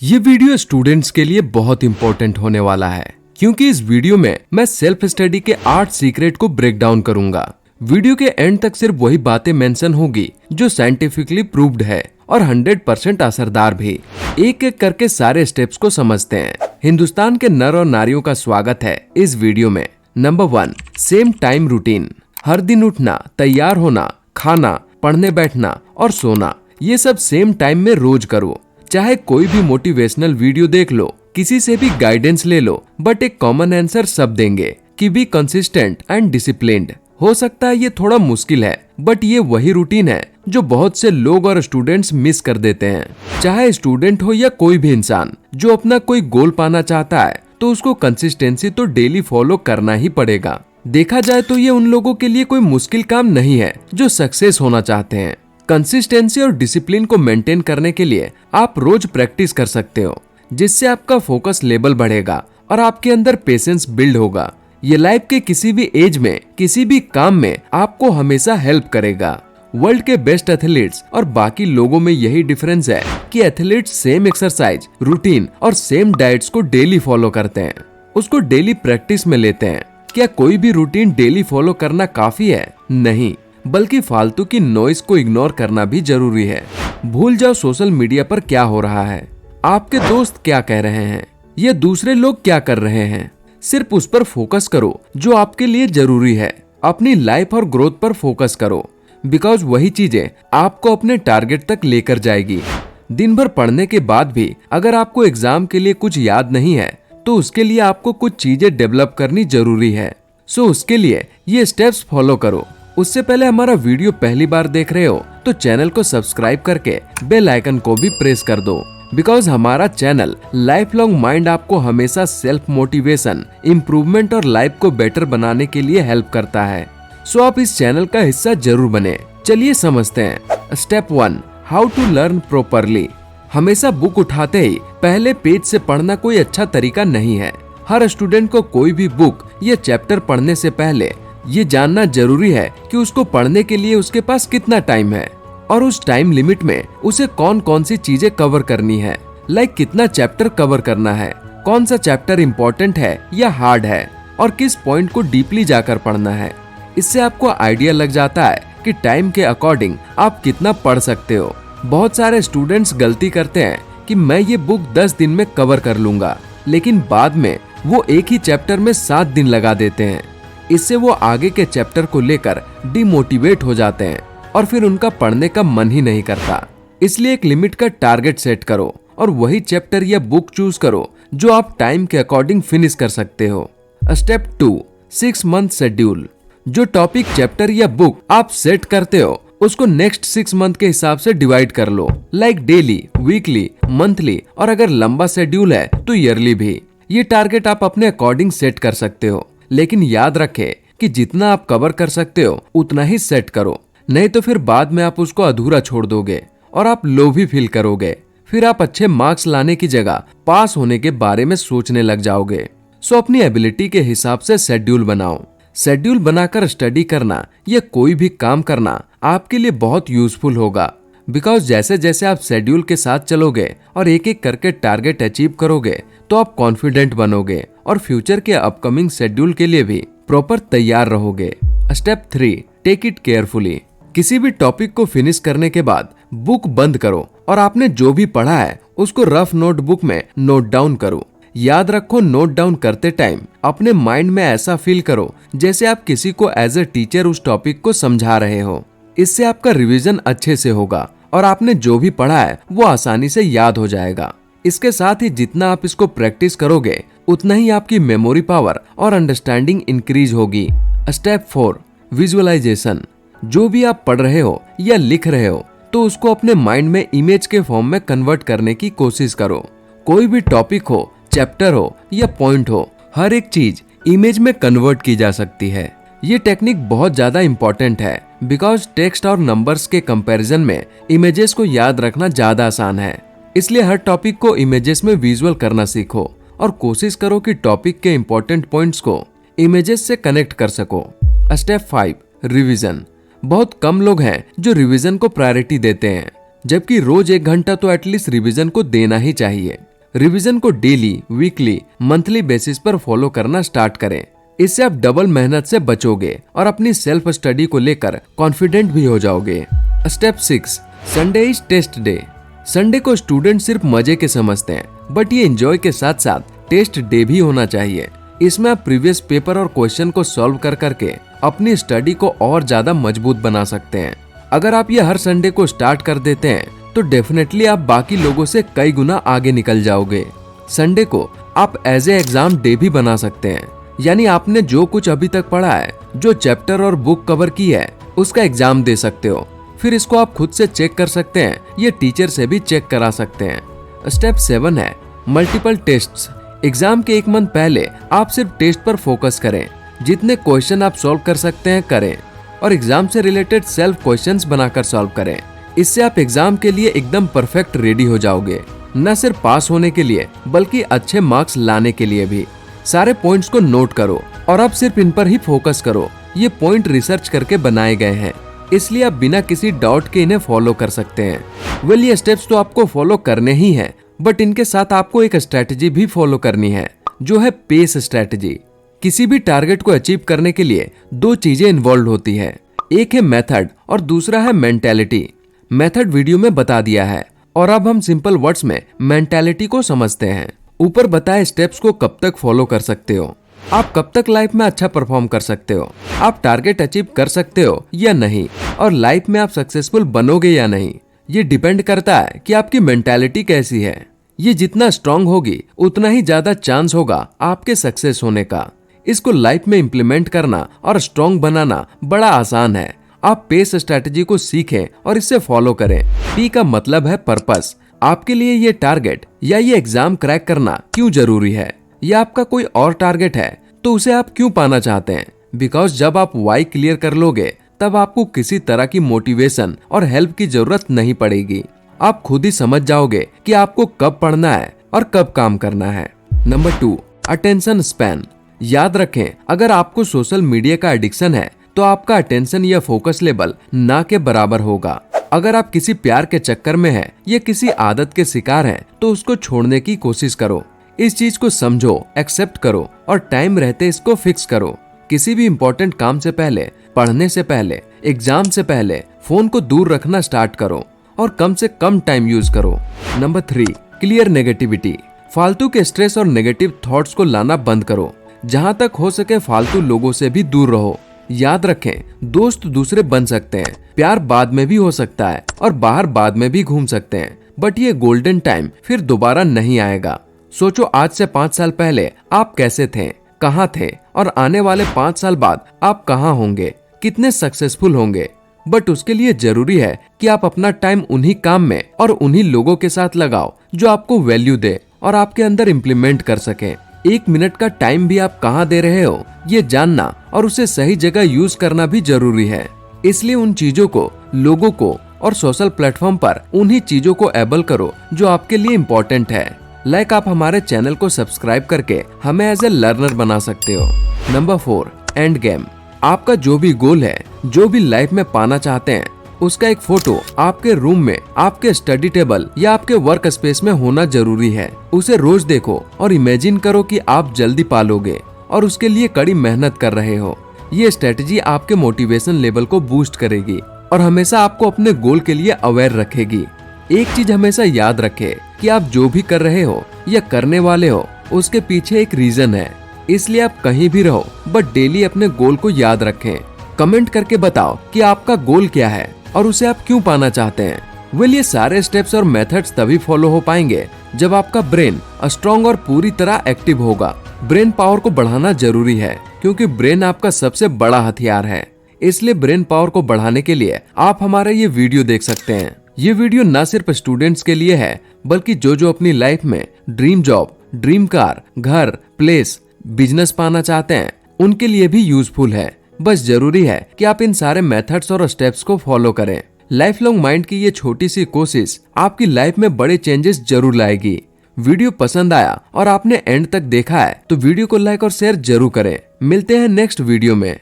ये video students के लिए बहुत इंपॉर्टेंट होने वाला है क्योंकि इस वीडियो में मैं सेल्फ स्टडी के 8 सीक्रेट को ब्रेक डाउन करूंगा। वीडियो के एंड तक सिर्फ वही बातें मेंशन होगी जो साइंटिफिकली प्रूव्ड है और 100% असरदार भी। एक एक करके सारे स्टेप्स को समझते हैं। हिंदुस्तान के नर और नारियों का स्वागत है इस वीडियो में। Number 1, same time routine. हर दिन उठना, तैयार होना, खाना, पढ़ने बैठना और सोना, ये सब सेम टाइम में रोज करो। चाहे कोई भी मोटिवेशनल वीडियो देख लो, किसी से भी गाइडेंस ले लो, बट एक कॉमन आंसर सब देंगे कि बी कंसिस्टेंट एंड डिसिप्लिन्ड। हो सकता है ये थोड़ा मुश्किल है, बट ये वही रूटीन है जो बहुत से लोग और स्टूडेंट्स मिस कर देते हैं। चाहे स्टूडेंट हो या कोई भी इंसान जो अपना कोई गोल पाना चाहता है, तो उसको कंसिस्टेंसी तो डेली फॉलो करना ही पड़ेगा। देखा जाए तो ये उन लोगों के लिए कोई मुश्किल काम नहीं है जो सक्सेस होना चाहते हैं। कंसिस्टेंसी और डिसिप्लिन को मेंटेन करने के लिए आप रोज प्रैक्टिस कर सकते हो, जिससे आपका फोकस लेवल बढ़ेगा और आपके अंदर पेशेंस बिल्ड होगा। ये लाइफ के किसी भी एज में, किसी भी काम में आपको हमेशा हेल्प करेगा। वर्ल्ड के बेस्ट एथलीट्स और बाकी लोगों में यही डिफरेंस है कि एथलीट्स सेम एक्सरसाइज रूटीन और सेम डाइट्स को डेली फॉलो करते हैं, उसको डेली प्रैक्टिस में लेते हैं। क्या कोई भी रूटीन डेली फॉलो करना काफी है? नहीं, बल्कि फालतू की नॉइस को इग्नोर करना भी जरूरी है। भूल जाओ सोशल मीडिया पर क्या हो रहा है, आपके दोस्त क्या कह रहे हैं या दूसरे लोग क्या कर रहे हैं। सिर्फ उस पर फोकस करो जो आपके लिए जरूरी है। अपनी लाइफ और ग्रोथ पर फोकस करो, बिकॉज वही चीजें आपको अपने टारगेट तक लेकर जाएगी। दिन भर पढ़ने के बाद भी अगर आपको एग्जाम के लिए कुछ याद नहीं है, तो उसके लिए आपको कुछ चीजें डेवलप करनी जरूरी है। सो उसके लिए ये स्टेप्स फॉलो करो। उससे पहले हमारा वीडियो पहली बार देख रहे हो तो चैनल को सब्सक्राइब करके बेल आइकन को भी प्रेस कर दो, बिकॉज हमारा चैनल लाइफ लॉन्ग माइंड आपको हमेशा सेल्फ मोटिवेशन, इम्प्रूवमेंट और लाइफ को बेटर बनाने के लिए हेल्प करता है। सो आप इस चैनल का हिस्सा जरूर बने। चलिए समझते हैं। Step 1, how to learn properly. हमेशा बुक उठाते ही पहले पेज से पढ़ना कोई अच्छा तरीका नहीं है। हर स्टूडेंट को कोई भी बुक या चैप्टर पढ़ने से पहले ये जानना जरूरी है कि उसको पढ़ने के लिए उसके पास कितना टाइम है और उस टाइम लिमिट में उसे कौन कौन सी चीजें कवर करनी है। लाइक कितना चैप्टर कवर करना है, कौन सा चैप्टर इम्पोर्टेंट है या हार्ड है और किस पॉइंट को डीपली जाकर पढ़ना है। इससे आपको आइडिया लग जाता है कि टाइम के अकॉर्डिंग आप कितना पढ़ सकते हो। बहुत सारे स्टूडेंट्स गलती करते हैं कि मैं ये बुक 10 दिन में कवर कर लूंगा, लेकिन बाद में वो एक ही चैप्टर में 7 दिन लगा देते हैं। इससे वो आगे के चैप्टर को लेकर डिमोटिवेट हो जाते हैं और फिर उनका पढ़ने का मन ही नहीं करता। इसलिए एक लिमिट का टारगेट सेट करो और वही चैप्टर या बुक चूज करो जो आप टाइम के अकॉर्डिंग फिनिश कर सकते हो। Step 2, 6 month schedule. जो टॉपिक, चैप्टर या बुक आप सेट करते हो उसको नेक्स्ट 6 मंथ के हिसाब से डिवाइड कर लो। लाइक डेली, वीकली, मंथली और अगर लंबा शेड्यूल है तो ईयरली भी। ये टारगेट आप अपने अकॉर्डिंग सेट कर सकते हो, लेकिन याद रखें कि जितना आप कवर कर सकते हो उतना ही सेट करो, नहीं तो फिर बाद में आप उसको अधूरा छोड़ दोगे और आप लो भी फील करोगे। फिर आप अच्छे मार्क्स लाने की जगह पास होने के बारे में सोचने लग जाओगे। सो अपनी एबिलिटी के हिसाब से शेड्यूल बनाओ। शेड्यूल बनाकर स्टडी करना या कोई भी काम करना आपके लिए बहुत यूजफुल होगा, बिकॉज जैसे जैसे आप शेड्यूल के साथ चलोगे और एक एक करके टारगेट अचीव करोगे तो आप कॉन्फिडेंट बनोगे और फ्यूचर के अपकमिंग शेड्यूल के लिए भी प्रॉपर तैयार रहोगे। Step 3, take it carefully. किसी भी टॉपिक को फिनिश करने के बाद बुक बंद करो और आपने जो भी पढ़ा है उसको रफ नोटबुक में नोट डाउन करो। याद रखो, नोट डाउन करते टाइम अपने माइंड में ऐसा फील करो जैसे आप किसी को एज ए टीचर उस टॉपिक को समझा रहे हो। इससे आपका रिवीजन अच्छे से होगा और आपने जो भी पढ़ा है वो आसानी से याद हो जाएगा। इसके साथ ही जितना आप इसको प्रैक्टिस करोगे उतना ही आपकी मेमोरी पावर और अंडरस्टैंडिंग इंक्रीज होगी। Step 4, visualisation. जो भी आप पढ़ रहे हो या लिख रहे हो तो उसको अपने माइंड में इमेज के फॉर्म में कन्वर्ट करने की कोशिश करो। कोई भी टॉपिक हो, चैप्टर हो या पॉइंट हो, हर एक चीज इमेज में कन्वर्ट की जा सकती है। ये टेक्निक बहुत ज्यादा इंपॉर्टेंट है, बिकॉज टेक्स्ट और नंबर्स के कंपैरिजन में इमेजेस को याद रखना ज्यादा आसान है। इसलिए हर टॉपिक को इमेजेस में विजुअल करना सीखो और कोशिश करो कि टॉपिक के इंपॉर्टेंट पॉइंट्स को इमेजेस से कनेक्ट कर सको। Step 5, revision. बहुत कम लोग हैं जो रिवीजन को प्रायोरिटी देते हैं, जबकि रोज 1 घंटा तो एटलीस्ट रिवीजन को देना ही चाहिए। रिवीजन को डेली, वीकली, मंथली बेसिस पर फॉलो करना स्टार्ट करें। इससे आप डबल मेहनत से बचोगे और अपनी सेल्फ स्टडी को लेकर कॉन्फिडेंट भी हो जाओगे। Step 6, Sunday is test day. Sunday को स्टूडेंट सिर्फ मजे के समझते हैं, बट ये एंजॉय के साथ साथ टेस्ट डे भी होना चाहिए। इसमें आप प्रीवियस पेपर और क्वेश्चन को सॉल्व कर करके अपनी स्टडी को और ज्यादा मजबूत बना सकते हैं। अगर आप ये हर संडे को स्टार्ट कर देते हैं तो डेफिनेटली आप बाकी लोगों से कई गुना आगे निकल जाओगे। संडे को आप एज ए एग्जाम डे भी बना सकते हैं, यानी आपने जो कुछ अभी तक पढ़ा है, जो चैप्टर और बुक कवर की है, उसका एग्जाम दे सकते हो। फिर इसको आप खुद से चेक कर सकते हैं, ये टीचर से भी चेक करा सकते हैं। स्टेप 7 है मल्टीपल टेस्ट्स। एग्जाम के 1 मंथ पहले आप सिर्फ टेस्ट पर फोकस करें। जितने क्वेश्चन आप सॉल्व कर सकते हैं करें और एग्जाम से रिलेटेड सेल्फ क्वेश्चंस बनाकर सॉल्व करें। इससे आप एग्जाम के लिए एकदम परफेक्ट रेडी हो जाओगे, न सिर्फ पास होने के लिए बल्कि अच्छे मार्क्स लाने के लिए भी। सारे पॉइंट्स को नोट करो और अब सिर्फ इन पर ही फोकस करो। ये पॉइंट रिसर्च करके बनाए गए हैं, इसलिए आप बिना किसी डाउट के इन्हें फॉलो कर सकते हैं। ये स्टेप्स तो आपको फॉलो करने ही हैं, बट इनके साथ आपको एक स्ट्रैटेजी भी फॉलो करनी है, जो है पेस स्ट्रैटेजी। किसी भी टारगेट को अचीव करने के लिए 2 चीजें इन्वॉल्व होती है, एक है मेथड और दूसरा है मेंटेलिटी। मेथड वीडियो में बता दिया है और अब हम सिंपल वर्ड्स में मेंटेलिटी को समझते हैं। ऊपर बताए स्टेप्स को कब तक फॉलो कर सकते हो, आप कब तक लाइफ में अच्छा परफॉर्म कर सकते हो, आप टारगेट अचीव कर सकते हो या नहीं, और लाइफ में आप सक्सेसफुल बनोगे या नहीं, ये डिपेंड करता है कि आपकी मेंटालिटी कैसी है। ये जितना स्ट्रांग होगी उतना ही ज्यादा चांस होगा आपके सक्सेस होने का। इसको लाइफ में इम्प्लीमेंट करना और स्ट्रांग बनाना बड़ा आसान है। आप पेस स्ट्रैटेजी को सीखें और इससे फॉलो करें। पी का मतलब है पर्पस। आपके लिए ये टारगेट या ये एग्जाम क्रैक करना क्यों जरूरी है, या आपका कोई और टारगेट है तो उसे आप क्यों पाना चाहते हैं। बिकॉज जब आप वाई क्लियर कर लोगे तब आपको किसी तरह की मोटिवेशन और हेल्प की जरूरत नहीं पड़ेगी। आप खुद ही समझ जाओगे कि आपको कब पढ़ना है और कब काम करना है। Number 2, attention span. याद रखें, अगर आपको सोशल मीडिया का एडिक्शन है तो आपका अटेंशन या फोकस लेवल ना के बराबर होगा। अगर आप किसी प्यार के चक्कर में हैं या किसी आदत के शिकार हैं तो उसको छोड़ने की कोशिश करो। इस चीज को समझो, एक्सेप्ट करो और टाइम रहते इसको फिक्स करो। किसी भी इम्पोर्टेंट काम से पहले, पढ़ने से पहले, एग्जाम से पहले फोन को दूर रखना स्टार्ट करो और कम से कम टाइम यूज करो। Number 3, clear negativity. फालतू के स्ट्रेस और नेगेटिव थॉट्स को लाना बंद करो। जहां तक हो सके फालतू लोगों से भी दूर रहो। याद रखें, दोस्त दूसरे बन सकते हैं, प्यार बाद में भी हो सकता है और बाहर बाद में भी घूम सकते हैं, बट ये गोल्डन टाइम फिर दोबारा नहीं आएगा। सोचो आज से 5 साल पहले आप कैसे थे, कहाँ थे, और आने वाले 5 साल बाद आप कहाँ होंगे, कितने सक्सेसफुल होंगे। बट उसके लिए जरूरी है कि आप अपना टाइम उन्हीं काम में और उन्हीं लोगों के साथ लगाओ जो आपको वैल्यू दे और आपके अंदर इम्प्लीमेंट कर सके। 1 मिनट का टाइम भी आप कहाँ दे रहे हो ये जानना और उसे सही जगह यूज करना भी जरूरी है। इसलिए उन चीजों को, लोगों को और सोशल प्लेटफॉर्म पर उन्हीं चीजों को एबल करो जो आपके लिए इम्पोर्टेंट है। लाइक आप हमारे चैनल को सब्सक्राइब करके हमें एज ए लर्नर बना सकते हो। Number 4, end game. आपका जो भी गोल है, जो भी लाइफ में पाना चाहते हैं, उसका एक फोटो आपके रूम में, आपके स्टडी टेबल या आपके वर्क स्पेस में होना जरूरी है। उसे रोज देखो और इमेजिन करो कि आप जल्दी पालोगे और उसके लिए कड़ी मेहनत कर रहे हो। ये स्ट्रेटजी आपके मोटिवेशन लेवल को बूस्ट करेगी और हमेशा आपको अपने गोल के लिए अवेयर रखेगी। एक चीज हमेशा याद रखे कि आप जो भी कर रहे हो या करने वाले हो उसके पीछे एक रीजन है। इसलिए आप कहीं भी रहो बट डेली अपने गोल को याद रखें। कमेंट करके बताओ कि आपका गोल क्या है और उसे आप क्यों पाना चाहते हैं। ये सारे स्टेप्स और मेथड्स तभी फॉलो हो पाएंगे जब आपका ब्रेन स्ट्रॉन्ग और पूरी तरह एक्टिव होगा। ब्रेन पावर को बढ़ाना जरूरी है क्योंकि ब्रेन आपका सबसे बड़ा हथियार है। इसलिए ब्रेन पावर को बढ़ाने के लिए आप हमारा ये वीडियो देख सकते हैं। ये वीडियो न सिर्फ स्टूडेंट्स के लिए है बल्कि जो अपनी लाइफ में ड्रीम जॉब, ड्रीम कार, घर, प्लेस, बिजनेस पाना चाहते हैं उनके लिए भी यूजफुल है। बस जरूरी है कि आप इन सारे मेथड्स और स्टेप्स को फॉलो करें। लाइफ लॉन्ग माइंड की ये छोटी सी कोशिश आपकी लाइफ में बड़े चेंजेस जरूर लाएगी। वीडियो पसंद आया और आपने एंड तक देखा है तो वीडियो को लाइक और शेयर जरूर करें। मिलते हैं नेक्स्ट वीडियो में।